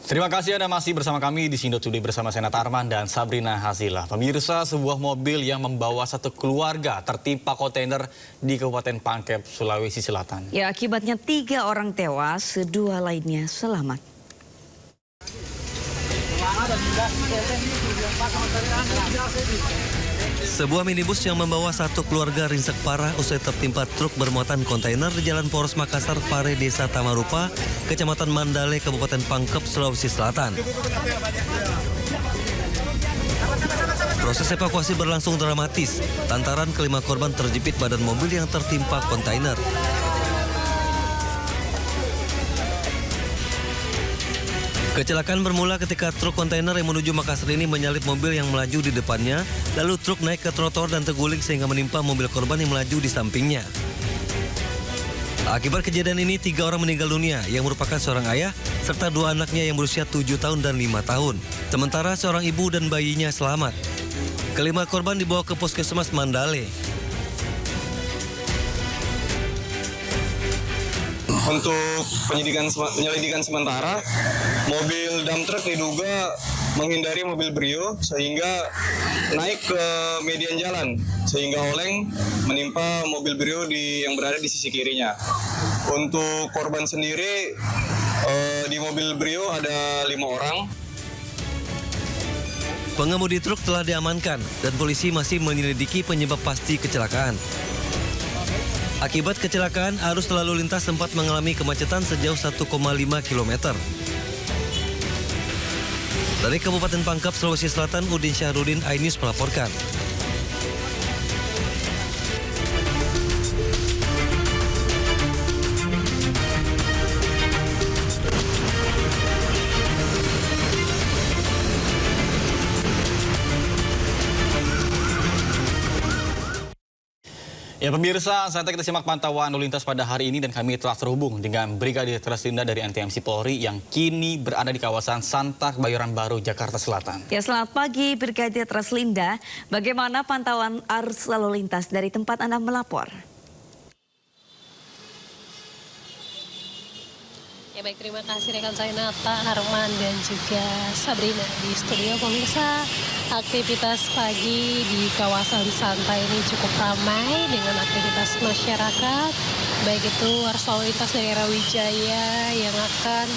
Terima kasih Anda masih bersama kami di Sindo Today bersama Senat Arman dan Sabrina Hasila. Pemirsa, sebuah mobil yang membawa satu keluarga tertimpa kontainer di Kabupaten Pangkep, Sulawesi Selatan. Ya, akibatnya 3 orang tewas, 2 lainnya selamat. Sebuah minibus yang membawa satu keluarga ringsek parah usai tertimpa truk bermuatan kontainer di Jalan Poros Makassar, Pare, Desa Tamarupa, Kecamatan Mandale, Kabupaten Pangkep, Sulawesi Selatan. Proses evakuasi berlangsung dramatis, lantaran kelima korban terjepit badan mobil yang tertimpa kontainer. Kecelakaan bermula ketika truk kontainer yang menuju Makassar ini menyalip mobil yang melaju di depannya, lalu truk naik ke trotoar dan terguling sehingga menimpa mobil korban yang melaju di sampingnya. Akibat kejadian ini, 3 orang meninggal dunia yang merupakan seorang ayah serta 2 anaknya yang berusia 7 tahun dan 5 tahun. Sementara seorang ibu dan bayinya selamat. Kelima korban dibawa ke Puskesmas Mandale. Untuk penyelidikan sementara, mobil dump truck diduga menghindari mobil Brio sehingga naik ke median jalan sehingga oleng menimpa mobil Brio yang berada di sisi kirinya. Untuk korban sendiri di mobil Brio ada 5 orang. Pengemudi truk telah diamankan dan polisi masih menyelidiki penyebab pasti kecelakaan. Akibat kecelakaan, arus lalu lintas sempat mengalami kemacetan sejauh 1,5 km. Dari Kabupaten Pangkep, Sulawesi Selatan, Udin Syahrudin, iNews melaporkan. Ya pemirsa, saatnya kita simak pantauan lalu lintas pada hari ini dan kami telah terhubung dengan Brigadir Treslinda dari NTMC Polri yang kini berada di kawasan Santa Kebayoran Baru, Jakarta Selatan. Ya, selamat pagi Brigadir Treslinda. Bagaimana pantauan arus lalu lintas dari tempat Anda melapor? Ya baik, terima kasih rekan saya Nata, Arman dan juga Sabrina di studio. Pemirsa, aktivitas pagi di kawasan Santa ini cukup ramai dengan aktivitas masyarakat, baik itu arus lalu lintas dari arah Wijaya yang akan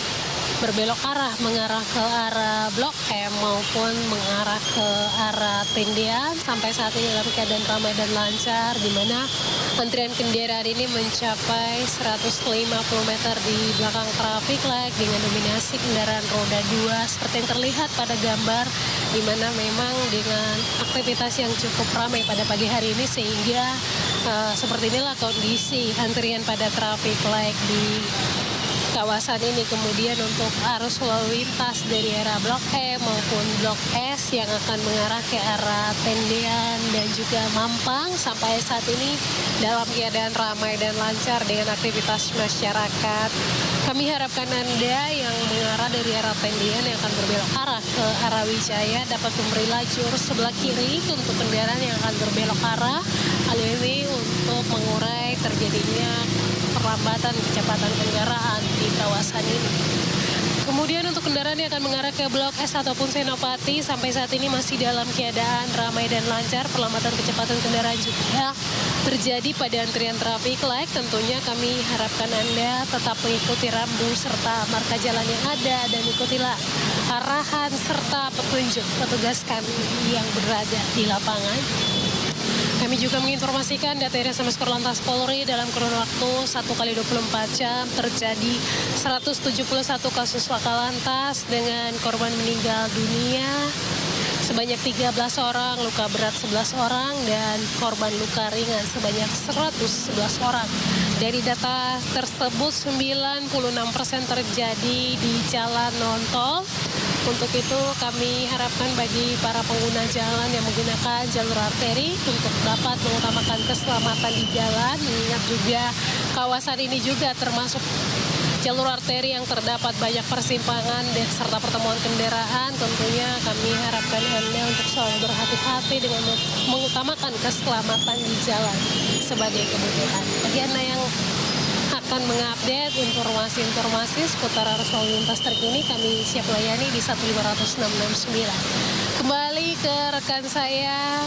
berbelok arah mengarah ke arah Blok M maupun mengarah ke arah Tendian. Sampai saat ini dalam keadaan ramai dan lancar, di mana antrian kendaraan ini mencapai 150 meter di belakang traffic light dengan dominasi kendaraan roda 2 seperti yang terlihat pada gambar, di mana memang dengan aktivitas yang cukup ramai pada pagi hari ini sehingga seperti inilah kondisi antrian pada traffic light di kawasan ini. Kemudian untuk arus lalu lintas dari arah Blok E maupun Blok S yang akan mengarah ke arah Tendian dan juga Mampang sampai saat ini dalam keadaan ramai dan lancar dengan aktivitas masyarakat. Kami harapkan Anda yang mengarah dari arah Tendian yang akan berbelok arah ke arah Wijaya dapat memberi lajur sebelah kiri untuk kendaraan yang akan berbelok arah. Hal ini untuk mengurai terjadinya perlambatan kecepatan kendaraan di kawasan ini. Kemudian untuk kendaraan yang akan mengarah ke Blok S ataupun Senopati sampai saat ini masih dalam keadaan ramai dan lancar. Perlambatan kecepatan kendaraan juga terjadi pada antrian traffic light. Tentunya kami harapkan Anda tetap mengikuti rambu serta marka jalan yang ada dan ikutilah arahan serta petunjuk petugas kami yang berada di lapangan. Kami juga menginformasikan data RSMS Korlantas Polri dalam kurun waktu 1x24 jam terjadi 171 kasus laka lantas dengan korban meninggal dunia sebanyak 13 orang, luka berat 11 orang, dan korban luka ringan sebanyak 111 orang. Dari data tersebut 96% terjadi di jalan non-tol. Untuk itu kami harapkan bagi para pengguna jalan yang menggunakan jalur arteri untuk dapat mengutamakan keselamatan di jalan. Mengingat juga kawasan ini juga termasuk jalur arteri yang terdapat banyak persimpangan dan serta pertemuan kendaraan. Tentunya kami harapkan Anda untuk selalu berhati-hati dengan mengutamakan keselamatan di jalan sebagai kebutuhan. Bagi Anda yang akan mengupdate informasi-informasi seputar arus lalu lintas terkini. Kami siap layani di 15669. Kembali ke rekan saya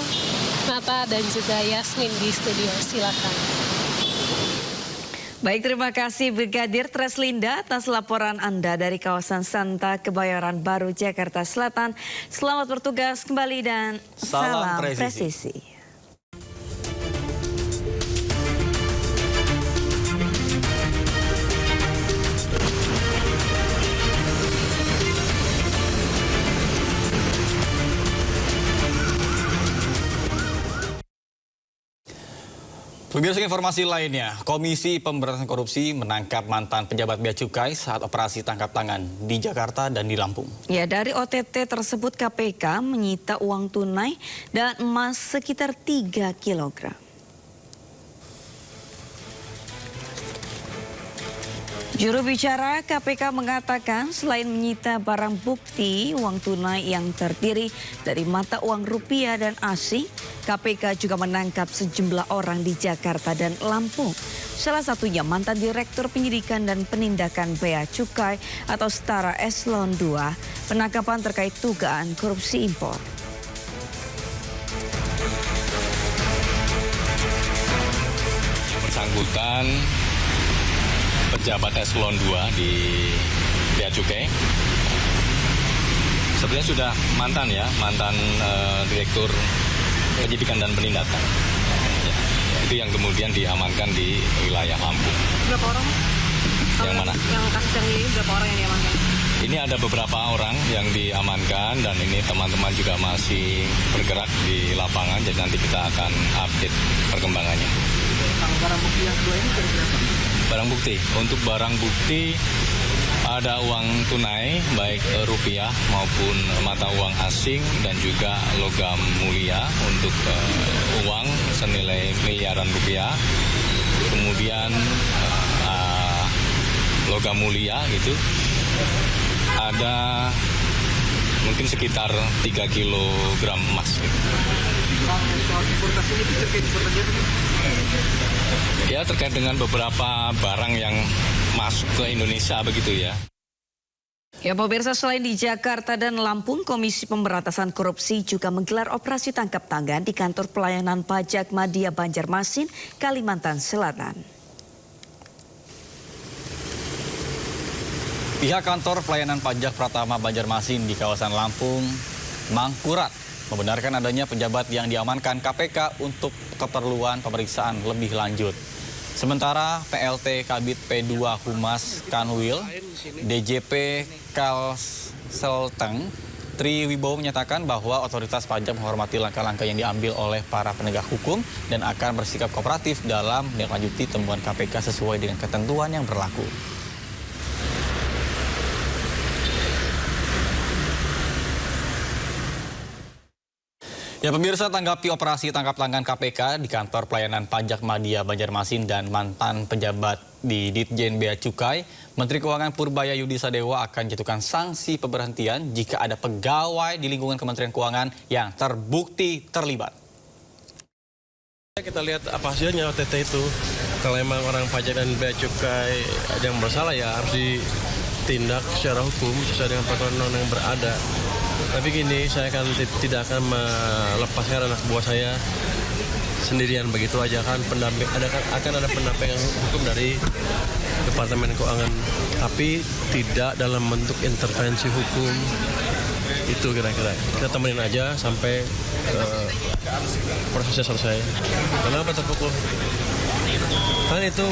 Nata dan juga Yasmin di studio. Silakan. Baik, terima kasih Brigadir Treslinda atas laporan Anda dari kawasan Santa Kebayoran Baru, Jakarta Selatan. Selamat bertugas kembali dan salam presisi. Pemirsa, informasi lainnya, Komisi Pemberantasan Korupsi menangkap mantan pejabat Bea Cukai saat operasi tangkap tangan di Jakarta dan di Lampung. Ya, dari OTT tersebut KPK menyita uang tunai dan emas sekitar 3 kilogram. Juru bicara KPK mengatakan selain menyita barang bukti uang tunai yang terdiri dari mata uang rupiah dan asing, KPK juga menangkap sejumlah orang di Jakarta dan Lampung. Salah satunya mantan Direktur Penyidikan dan Penindakan Bea Cukai atau setara Eselon II. Penangkapan terkait dugaan korupsi impor. Yang bersangkutan pejabat Eselon 2 di Bea Cukai. Sebenarnya sudah mantan Direktur Penyidikan dan Penindakan. Ya, itu yang kemudian diamankan di wilayah Lampung. Berapa orang? Yang mana? Yang kasus yang ini berapa orang yang diamankan? Ini ada beberapa orang yang diamankan dan ini teman-teman juga masih bergerak di lapangan, jadi nanti kita akan update perkembangannya. Barang bukti yang kedua ini kira-kira apa? Barang bukti, untuk barang bukti ada uang tunai baik rupiah maupun mata uang asing dan juga logam mulia untuk uang senilai miliaran rupiah. Kemudian logam mulia itu ada mungkin sekitar 3 kilogram emas. Soal importasi ini terkait importasi apa? Ya, terkait dengan beberapa barang yang masuk ke Indonesia begitu ya. Ya, pemirsa, selain di Jakarta dan Lampung, Komisi Pemberantasan Korupsi juga menggelar operasi tangkap tangan di kantor pelayanan pajak Madya Banjarmasin, Kalimantan Selatan. Pihak kantor pelayanan pajak Pratama Banjarmasin di kawasan Lampung, Mangkurat, membenarkan adanya pejabat yang diamankan KPK untuk keperluan pemeriksaan lebih lanjut. Sementara PLT Kabid P2 Humas Kanwil, DJP Kalselteng, Tri Wibowo menyatakan bahwa otoritas pajak menghormati langkah-langkah yang diambil oleh para penegak hukum dan akan bersikap kooperatif dalam menindaklanjuti temuan KPK sesuai dengan ketentuan yang berlaku. Ya, pemirsa, tanggapi operasi tangkap tangan KPK di kantor pelayanan pajak Madya Banjarmasin dan mantan pejabat di Ditjen Bea Cukai, Menteri Keuangan Purbaya Yudi Sadewa akan jatuhkan sanksi pemberhentian jika ada pegawai di lingkungan Kementerian Keuangan yang terbukti terlibat. Kita lihat apa hasilnya OTT itu. Kalau memang orang pajak dan Bea Cukai yang bersalah ya harus ditindak secara hukum sesuai dengan peraturan yang berada. Tapi gini, saya tidak akan melepaskan anak buah saya sendirian begitu aja kan. Akan ada pendampingan hukum dari Departemen Keuangan, tapi tidak dalam bentuk intervensi hukum. Itu kira-kira. Kita temenin aja sampai prosesnya selesai. Kenapa terpukul? Kan itu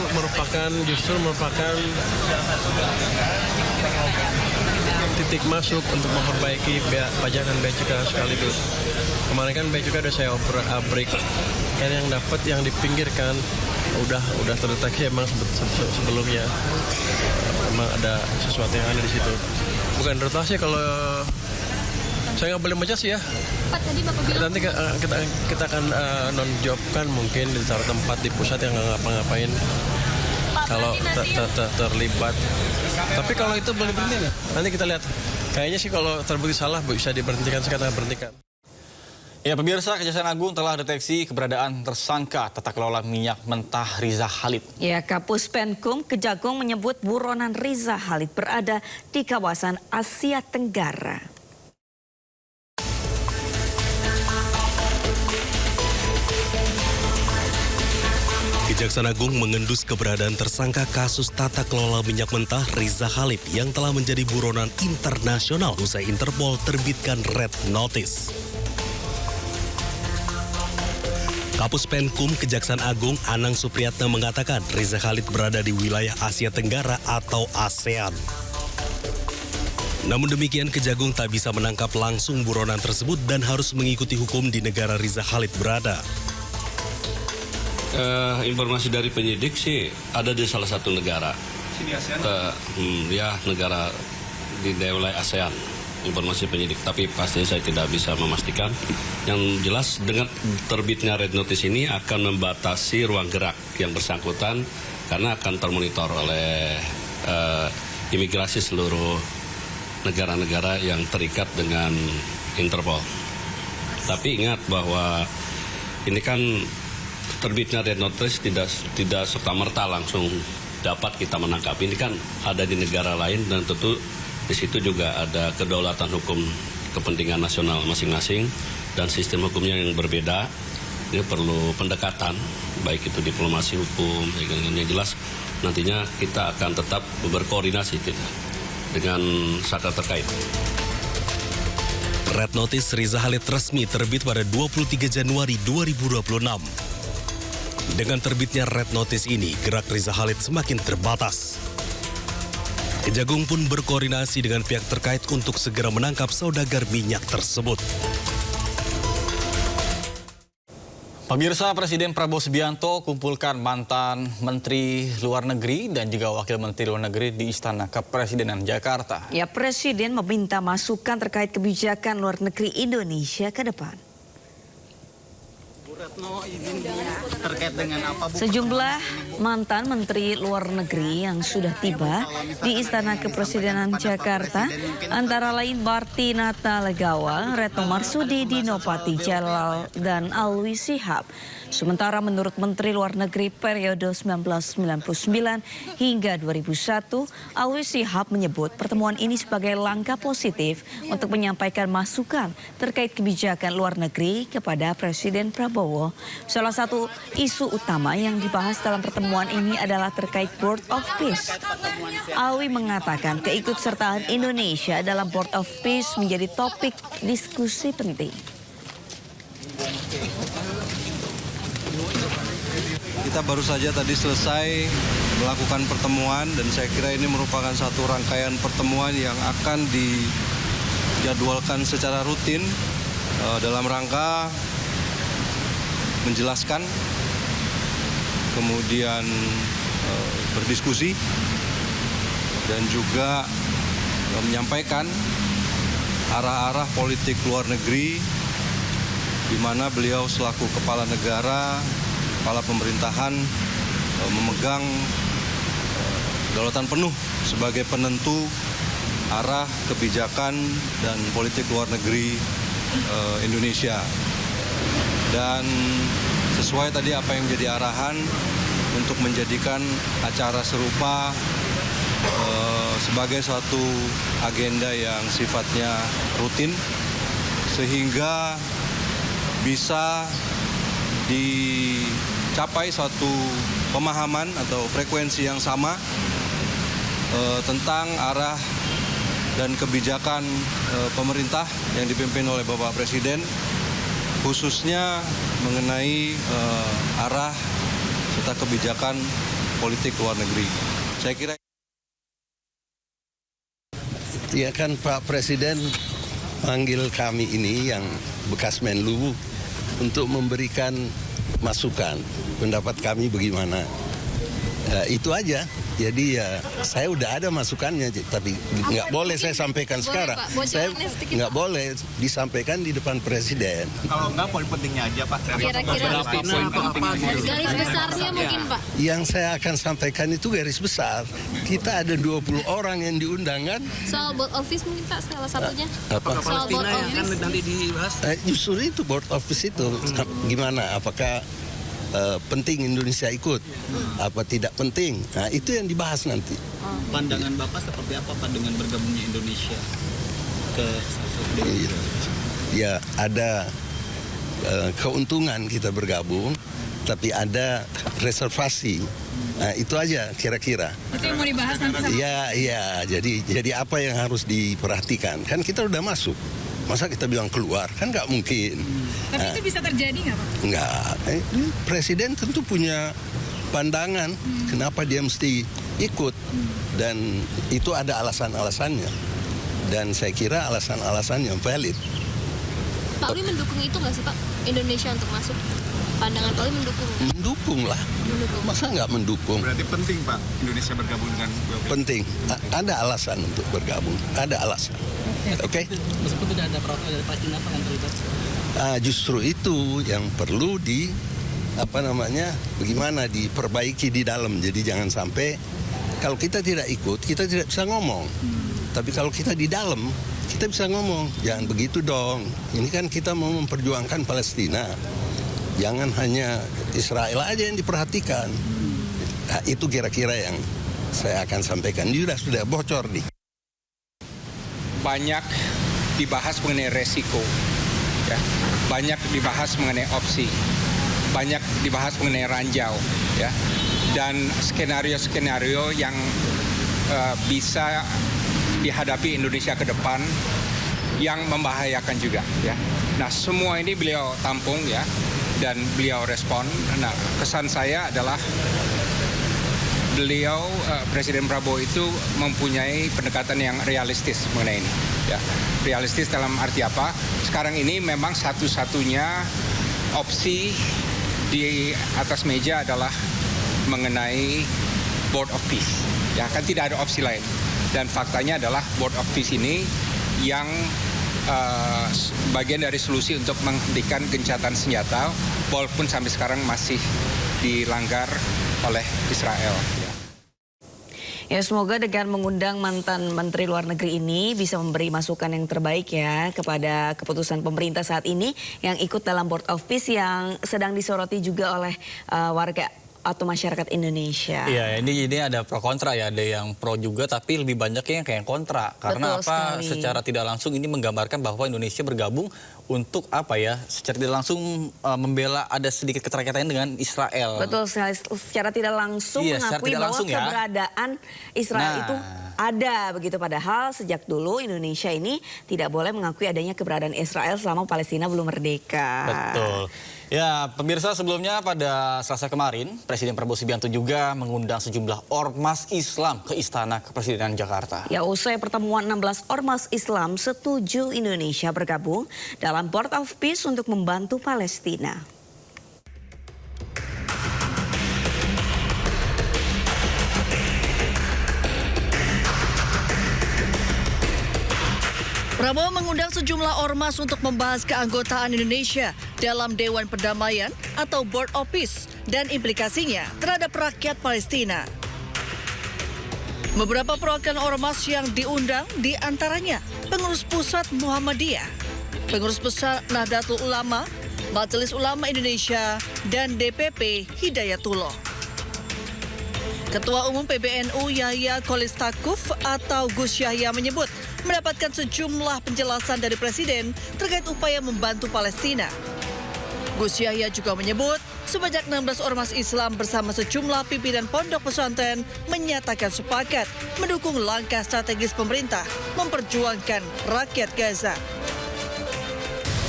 justru merupakan titik masuk untuk memperbaiki pajak dan bea cukai sekaligus. Kemarin kan bea cukai udah saya break, kan yang dapat yang dipinggirkan udah terdeteksi emang sebelumnya emang ada sesuatu yang ada di situ. Bukan rotasi kalau saya nggak boleh menjudge ya. Pak, tadi Bapak bilang Nanti kita akan non-jobkan mungkin di tempat di pusat yang nggak ngapa-ngapain. Kalau terlibat. Tapi kalau itu boleh berhenti nggak? Nanti kita lihat. Kayaknya sih kalau terbukti salah bisa diberhentikan, sekarang berhentikan. Ya pemirsa, Kejaksaan Agung telah deteksi keberadaan tersangka tata kelola minyak mentah Riza Khalid. Ya, Kapus Penkum Kejagung menyebut buronan Riza Khalid berada di kawasan Asia Tenggara. Kejaksaan Agung mengendus keberadaan tersangka kasus tata kelola minyak mentah Riza Khalid yang telah menjadi buronan internasional usai Interpol terbitkan Red Notice. Kapus Penkum Kejaksaan Agung Anang Supriyatna mengatakan Riza Khalid berada di wilayah Asia Tenggara atau ASEAN. Namun demikian, Kejagung tak bisa menangkap langsung buronan tersebut dan harus mengikuti hukum di negara Riza Khalid berada. Informasi dari penyidik sih ada di salah satu negara. Di ASEAN? Ya, negara di wilayah ASEAN. Informasi penyidik, tapi pastinya saya tidak bisa memastikan. Yang jelas dengan terbitnya Red Notice ini akan membatasi ruang gerak yang bersangkutan karena akan termonitor oleh imigrasi seluruh negara-negara yang terikat dengan Interpol. Tapi ingat bahwa ini kan terbitnya Red Notice tidak serta-merta langsung dapat kita menangkap. Ini kan ada di negara lain dan tentu di situ juga ada kedaulatan hukum kepentingan nasional masing-masing dan sistem hukumnya yang berbeda. Ini perlu pendekatan, baik itu diplomasi hukum, yang jelas nantinya kita akan tetap berkoordinasi dengan saklar terkait. Red Notice Riza Khalid resmi terbit pada 23 Januari 2026. Dengan terbitnya Red Notice ini, gerak Riza Khalid semakin terbatas. Kejagung pun berkoordinasi dengan pihak terkait untuk segera menangkap saudagar minyak tersebut. Pemirsa, Presiden Prabowo Subianto kumpulkan mantan Menteri Luar Negeri dan juga Wakil Menteri Luar Negeri di Istana Kepresidenan Jakarta. Ya, Presiden meminta masukan terkait kebijakan luar negeri Indonesia ke depan. Terkait dengan apa, Bu? Sejumlah mantan Menteri Luar Negeri yang sudah tiba di Istana Kepresidenan Jakarta, antara lain Bartinata Legawa, Retno Marsudi, Dino Patijalal, dan Alwi Shihab. Sementara menurut Menteri Luar Negeri periode 1999 hingga 2001, Alwi Shihab menyebut pertemuan ini sebagai langkah positif untuk menyampaikan masukan terkait kebijakan luar negeri kepada Presiden Prabowo. Salah satu isu utama yang dibahas dalam pertemuan ini adalah terkait Board of Peace. Alwi mengatakan keikutsertaan Indonesia dalam Board of Peace menjadi topik diskusi penting. Kita baru saja tadi selesai melakukan pertemuan dan saya kira ini merupakan satu rangkaian pertemuan yang akan dijadwalkan secara rutin dalam rangka menjelaskan, kemudian berdiskusi dan juga menyampaikan arah-arah politik luar negeri di mana beliau selaku kepala negara, kepala pemerintahan memegang kedaulatan penuh sebagai penentu arah kebijakan dan politik luar negeri Indonesia. Dan sesuai tadi apa yang menjadi arahan untuk menjadikan acara serupa sebagai suatu agenda yang sifatnya rutin sehingga bisa dicapai suatu pemahaman atau frekuensi yang sama tentang arah dan kebijakan pemerintah yang dipimpin oleh Bapak Presiden, khususnya mengenai arah serta kebijakan politik luar negeri. Saya kira ya kan Pak Presiden panggil kami ini yang bekas Menlu untuk memberikan masukan, pendapat kami bagaimana. Itu aja. Jadi ya saya udah ada masukannya, tapi nggak boleh saya sampaikan sekarang. Saya nggak boleh disampaikan di depan Presiden. Kalau nggak, poin pentingnya aja Pak. Kira-kira poin pentingnya. garis besarnya mungkin Pak. Pak? Yang saya akan sampaikan itu garis besar. Kita ada 20 orang yang diundang kan? Soal board office mungkin Pak salah satunya. Apa? Soal board Palestina yang office. kan nanti dibahas. Justru itu board office itu gimana? Apakah penting Indonesia ikut? Apa tidak penting? Nah itu yang dibahas nanti. Pandangan Bapak seperti apa Pak dengan bergabungnya Indonesia ke Iya. Ya ada keuntungan kita bergabung, tapi ada reservasi. Nah, itu aja kira-kira. Itu yang mau dibahas nanti. Iya. Jadi apa yang harus diperhatikan? Kan kita udah masuk. Masa kita bilang keluar? Kan nggak mungkin. Tapi itu bisa terjadi nggak Pak? Nggak. Presiden tentu punya pandangan kenapa dia mesti ikut. Dan itu ada alasan-alasannya. Dan saya kira alasan-alasan yang valid. Pak Uli mendukung itu nggak sih Pak? Indonesia untuk masuk? Pandangan Pak Uli mendukung? Mendukung lah. Masa nggak mendukung? Berarti penting Pak Indonesia bergabung dengan PBB? Penting. Ada alasan untuk bergabung. Ada alasan. Oke? Meskipun tidak ada perwakilan dari Palestina Pak yang terlibat. Justru itu yang perlu bagaimana diperbaiki di dalam. Jadi jangan sampai kalau kita tidak ikut, kita tidak bisa ngomong. Tapi kalau kita di dalam, kita bisa ngomong. Jangan begitu dong. Ini kan kita mau memperjuangkan Palestina. Jangan hanya Israel aja yang diperhatikan. Nah, itu kira-kira yang saya akan sampaikan. Ini sudah bocor nih. Banyak dibahas mengenai resiko, ya. Banyak dibahas mengenai opsi, banyak dibahas mengenai ranjau, ya. Dan skenario-skenario yang bisa dihadapi Indonesia ke depan yang membahayakan juga, ya. Nah, semua ini beliau tampung, ya, dan beliau respon. Nah, kesan saya adalah beliau Presiden Prabowo itu mempunyai pendekatan yang realistis mengenai ini, ya. Realistis dalam arti apa? Sekarang ini memang satu-satunya opsi di atas meja adalah mengenai Board of Peace, ya, kan tidak ada opsi lain. Dan faktanya adalah Board of Peace ini yang bagian dari solusi untuk menghentikan gencatan senjata, walaupun sampai sekarang masih dilanggar oleh Israel. Ya, semoga dengan mengundang mantan Menteri Luar Negeri ini bisa memberi masukan yang terbaik ya kepada keputusan pemerintah saat ini yang ikut dalam Board of Peace yang sedang disoroti juga oleh warga atau masyarakat Indonesia. Iya, ini ada pro kontra ya, ada yang pro juga tapi lebih banyaknya yang kayak kontra. Karena Betul sekali. Secara tidak langsung ini menggambarkan bahwa Indonesia bergabung untuk secara tidak langsung membela ada sedikit keterkaitan dengan Israel. Betul sekali, secara tidak langsung mengakui tidak bahwa langsung, keberadaan Israel itu ada begitu. Padahal sejak dulu Indonesia ini tidak boleh mengakui adanya keberadaan Israel selama Palestina belum merdeka. Betul. Ya, pemirsa, sebelumnya pada Selasa kemarin, Presiden Prabowo Subianto juga mengundang sejumlah ormas Islam ke Istana Kepresidenan Jakarta. Ya, usai pertemuan 16 ormas Islam setuju Indonesia bergabung dalam Board of Peace untuk membantu Palestina. Prabowo mengundang sejumlah ormas untuk membahas keanggotaan Indonesia dalam Dewan Perdamaian atau Board of Peace dan implikasinya terhadap rakyat Palestina. Beberapa perwakilan ormas yang diundang diantaranya Pengurus Pusat Muhammadiyah, Pengurus Besar Nahdlatul Ulama, Majelis Ulama Indonesia, dan DPP Hidayatullah. Ketua Umum PBNU Yahya Kholilistakuf atau Gus Yahya menyebut mendapatkan sejumlah penjelasan dari Presiden terkait upaya membantu Palestina. Gus Yahya juga menyebut sebanyak 16 ormas Islam bersama sejumlah pimpinan pondok pesantren menyatakan sepakat mendukung langkah strategis pemerintah memperjuangkan rakyat Gaza.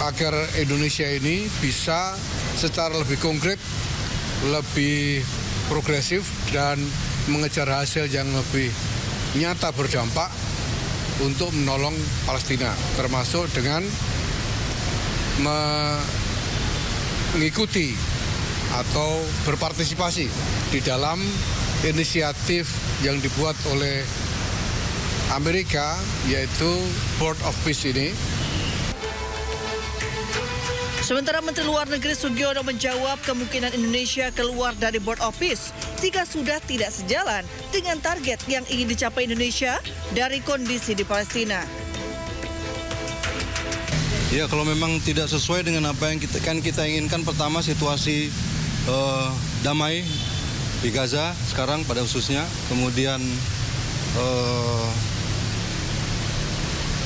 Agar Indonesia ini bisa secara lebih konkret, lebih progresif dan mengejar hasil yang lebih nyata berdampak untuk menolong Palestina, termasuk dengan mengikuti atau berpartisipasi di dalam inisiatif yang dibuat oleh Amerika, yaitu Board of Peace ini. Sementara Menteri Luar Negeri Sugiono menjawab kemungkinan Indonesia keluar dari Board of Peace jika sudah tidak sejalan dengan target yang ingin dicapai Indonesia dari kondisi di Palestina. Ya, kalau memang tidak sesuai dengan apa yang kita inginkan, pertama situasi damai di Gaza sekarang pada khususnya, kemudian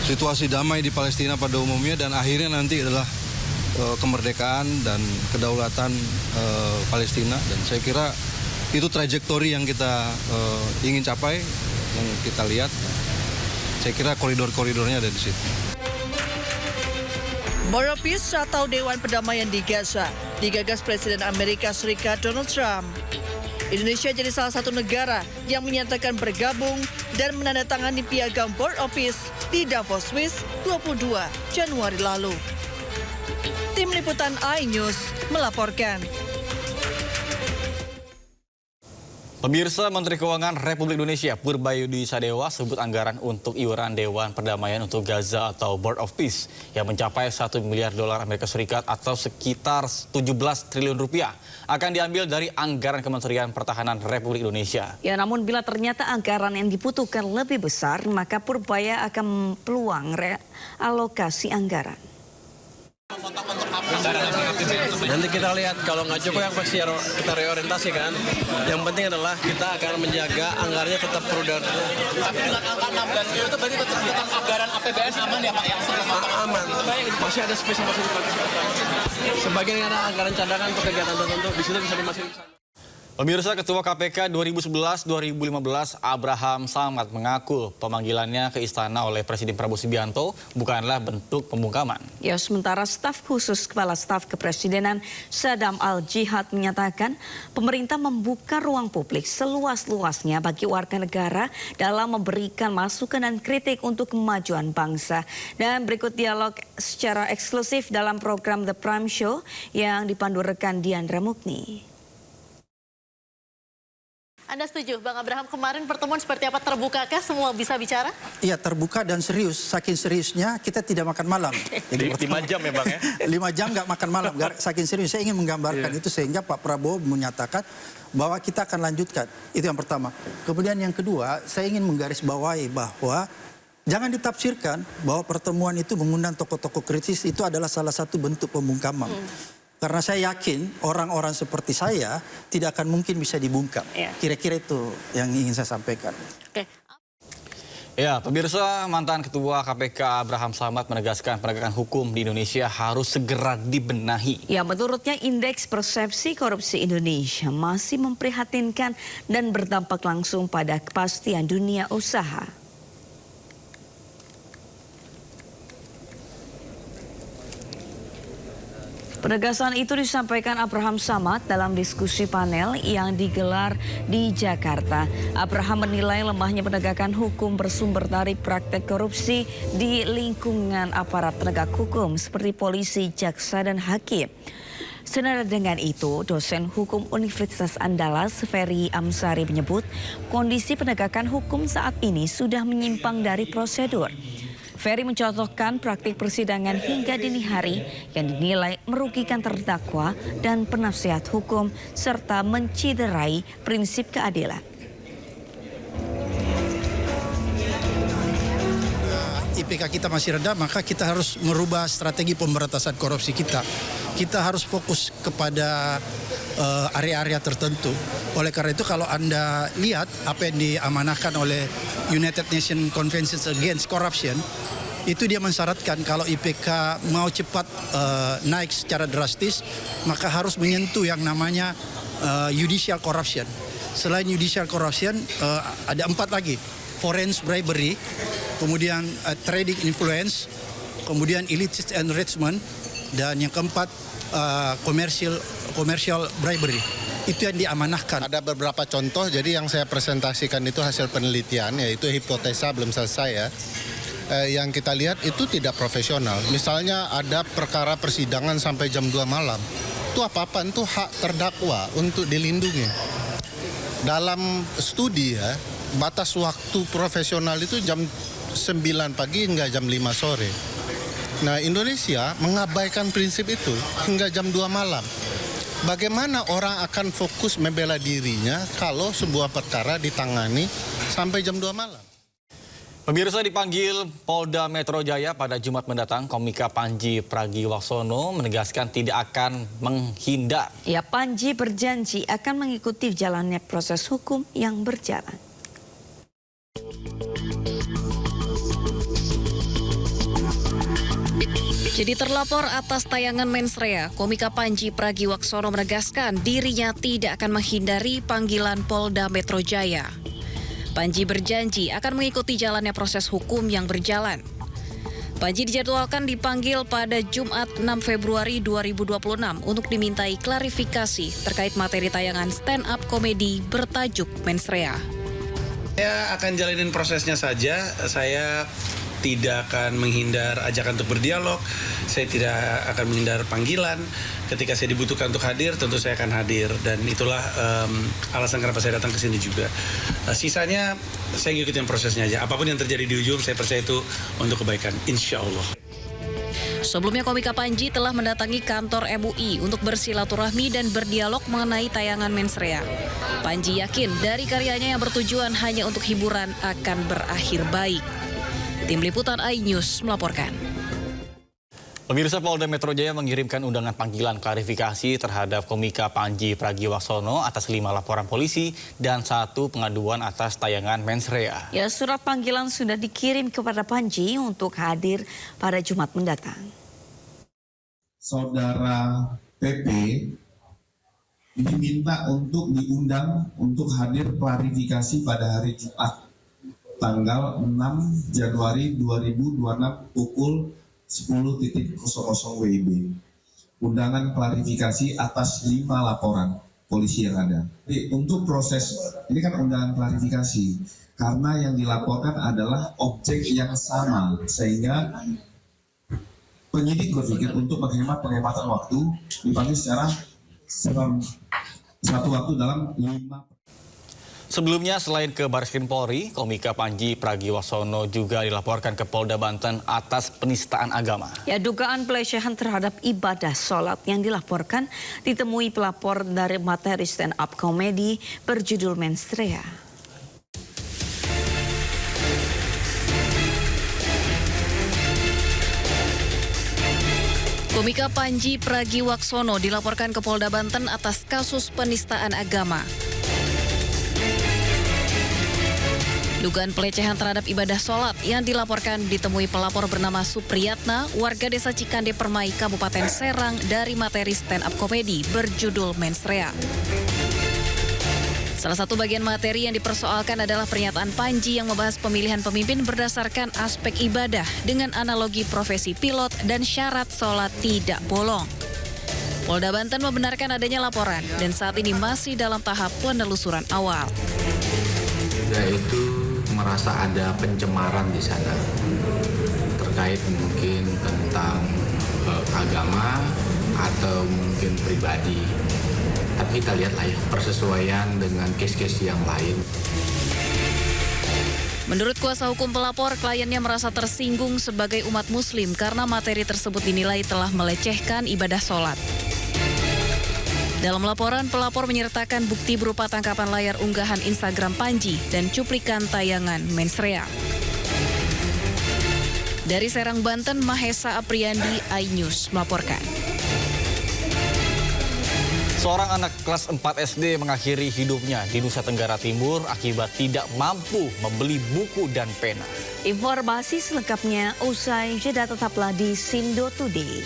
situasi damai di Palestina pada umumnya, dan akhirnya nanti adalah kemerdekaan dan kedaulatan Palestina. Dan saya kira itu trajektori yang kita ingin capai, yang kita lihat. Saya kira koridor-koridornya ada di situ. Board of Peace atau Dewan Perdamaian di Gaza digagas Presiden Amerika Serikat Donald Trump. Indonesia jadi salah satu negara yang menyatakan bergabung dan menandatangani piagam Board of Peace di Davos, Swiss 22 Januari lalu. Tim Liputan iNews melaporkan. Pemirsa, Menteri Keuangan Republik Indonesia Purbayudi Sadewa sebut anggaran untuk iuran Dewan Perdamaian untuk Gaza atau Board of Peace yang mencapai 1 miliar dolar Amerika Serikat atau sekitar 17 triliun rupiah akan diambil dari anggaran Kementerian Pertahanan Republik Indonesia. Ya, namun bila ternyata anggaran yang dibutuhkan lebih besar, maka Purbaya akan peluang realokasi anggaran. Nanti kita lihat, kalau nggak cukup yang pasti kita reorientasi kan. Yang penting adalah kita akan menjaga anggarannya tetap prudent. Tapi dengan angka 16 triliun itu berarti tetap anggaran APBN aman ya Pak? Aman. Masih ada space yang masih dipakai. Sebagian ada anggaran cadangan untuk kegiatan tertentu, di situ bisa dimasukin. Pemirsa, Ketua KPK 2011-2015 Abraham Samad mengaku pemanggilannya ke istana oleh Presiden Prabowo Subianto bukanlah bentuk pembungkaman. Ya, sementara staf khusus Kepala Staf Kepresidenan Sadam Al-Jihad menyatakan pemerintah membuka ruang publik seluas-luasnya bagi warga negara dalam memberikan masukan dan kritik untuk kemajuan bangsa. Dan berikut dialog secara eksklusif dalam program The Prime Show yang dipandu rekan Diandra Mukni. Anda setuju, Bang Abraham, kemarin pertemuan seperti apa? Terbukakah semua bisa bicara? Iya, terbuka dan serius. Saking seriusnya kita tidak makan malam. 5 jam ya Bang ya? 5 jam nggak makan malam. Saking serius, saya ingin menggambarkan itu sehingga Pak Prabowo menyatakan bahwa kita akan lanjutkan. Itu yang pertama. Kemudian yang kedua, saya ingin menggarisbawahi bahwa jangan ditafsirkan bahwa pertemuan itu mengundang tokoh-tokoh kritis itu adalah salah satu bentuk pembungkaman. Karena saya yakin orang-orang seperti saya tidak akan mungkin bisa dibungkam. Kira-kira itu yang ingin saya sampaikan. Ya, pemirsa, mantan Ketua KPK Abraham Samad menegaskan penegakan hukum di Indonesia harus segera dibenahi. Ya, menurutnya indeks persepsi korupsi Indonesia masih memprihatinkan dan berdampak langsung pada kepastian dunia usaha. Penegasan itu disampaikan Abraham Samad dalam diskusi panel yang digelar di Jakarta. Abraham menilai lemahnya penegakan hukum bersumber dari praktek korupsi di lingkungan aparat penegak hukum seperti polisi, jaksa, dan hakim. Senada dengan itu, dosen hukum Universitas Andalas, Ferry Amsari menyebut kondisi penegakan hukum saat ini sudah menyimpang dari prosedur. Ferry mencontohkan praktik persidangan hingga dini hari yang dinilai merugikan terdakwa dan penasihat hukum serta menciderai prinsip keadilan. IPK kita masih rendah, maka kita harus merubah strategi pemberantasan korupsi kita. Kita harus fokus kepada area-area tertentu. Oleh karena itu kalau Anda lihat apa yang diamanahkan oleh United Nations Convention Against Corruption, itu dia mensyaratkan kalau IPK mau cepat naik secara drastis, maka harus menyentuh yang namanya judicial corruption. Selain judicial corruption, ada 4 lagi. Foreign bribery, kemudian trading influence, kemudian illicit enrichment, dan yang keempat commercial bribery. Itu yang diamanahkan. Ada beberapa contoh, jadi yang saya presentasikan itu hasil penelitian, yaitu hipotesa belum selesai ya. Yang kita lihat itu tidak profesional. Misalnya ada perkara persidangan sampai jam 2 malam. Itu apa-apaan, itu hak terdakwa untuk dilindungi. Dalam studi ya, batas waktu profesional itu jam 9 pagi hingga jam 5 sore. Nah, Indonesia mengabaikan prinsip itu hingga jam 2 malam. Bagaimana orang akan fokus membela dirinya kalau sebuah perkara ditangani sampai jam 2 malam? Pemirsa, dipanggil Polda Metro Jaya pada Jumat mendatang, Komika Panji Pragiwaksono menegaskan tidak akan menghindar. Ya, Panji berjanji akan mengikuti jalannya proses hukum yang berjalan. Jadi terlapor atas tayangan mensrea, Komika Panji Pragiwaksono menegaskan dirinya tidak akan menghindari panggilan Polda Metro Jaya. Panji berjanji akan mengikuti jalannya proses hukum yang berjalan. Panji dijadwalkan dipanggil pada Jumat 6 Februari 2026 untuk dimintai klarifikasi terkait materi tayangan stand-up komedi bertajuk Mensrea. Saya akan jalanin prosesnya saja, saya tidak akan menghindar ajakan untuk berdialog, saya tidak akan menghindar panggilan. Ketika saya dibutuhkan untuk hadir, tentu saya akan hadir. Dan itulah alasan kenapa saya datang ke sini juga. Sisanya, saya ngikutin prosesnya aja. Apapun yang terjadi di ujung, saya percaya itu untuk kebaikan, insya Allah. Sebelumnya Komika Panji telah mendatangi kantor MUI untuk bersilaturahmi dan berdialog mengenai tayangan Mensrea. Panji yakin dari karyanya yang bertujuan hanya untuk hiburan akan berakhir baik. Tim Liputan iNews melaporkan. Pemirsa, Polda Metro Jaya mengirimkan undangan panggilan klarifikasi terhadap Komika Panji Pragiwaksono atas 5 laporan polisi dan 1 pengaduan atas tayangan Mensrea. Ya, surat panggilan sudah dikirim kepada Panji untuk hadir pada Jumat mendatang. Saudara PP diminta untuk diundang untuk hadir klarifikasi pada hari Jumat tanggal 6 Januari 2026 pukul 10.00 WIB. Undangan klarifikasi atas 5 laporan polisi yang ada. Jadi, untuk proses, ini kan undangan klarifikasi, karena yang dilaporkan adalah objek yang sama, sehingga penyidik berpikir untuk penghematan waktu dipanggil secara satu waktu dalam 5. Sebelumnya, selain ke Barreskrim Polri, Komika Panji Pragiwaksono juga dilaporkan ke Polda Banten atas penistaan agama. Ya, dugaan pelecehan terhadap ibadah sholat yang dilaporkan ditemui pelapor dari materi stand-up komedi berjudul Mensrea. Komika Panji Pragiwaksono dilaporkan ke Polda Banten atas kasus penistaan agama. Dugaan pelecehan terhadap ibadah sholat yang dilaporkan ditemui pelapor bernama Supriyatna, warga desa Cikande Permai, Kabupaten Serang, dari materi stand-up komedi berjudul Mensrea. Salah satu bagian materi yang dipersoalkan adalah pernyataan Panji yang membahas pemilihan pemimpin berdasarkan aspek ibadah dengan analogi profesi pilot dan syarat sholat tidak bolong. Polda Banten membenarkan adanya laporan dan saat ini masih dalam tahap penelusuran awal. Yaitu merasa ada pencemaran di sana terkait mungkin tentang agama atau mungkin pribadi. Tapi kita lihatlah ya persesuaian dengan case-case yang lain. Menurut kuasa hukum pelapor, kliennya merasa tersinggung sebagai umat muslim karena materi tersebut dinilai telah melecehkan ibadah sholat. Dalam laporan, pelapor menyertakan bukti berupa tangkapan layar unggahan Instagram Panji dan cuplikan tayangan Mensrea. Dari Serang, Banten, Mahesa Apriandi, iNews melaporkan. Seorang anak kelas 4 SD mengakhiri hidupnya di Nusa Tenggara Timur akibat tidak mampu membeli buku dan pena. Informasi selengkapnya usai jeda, tetaplah di Sindo Today.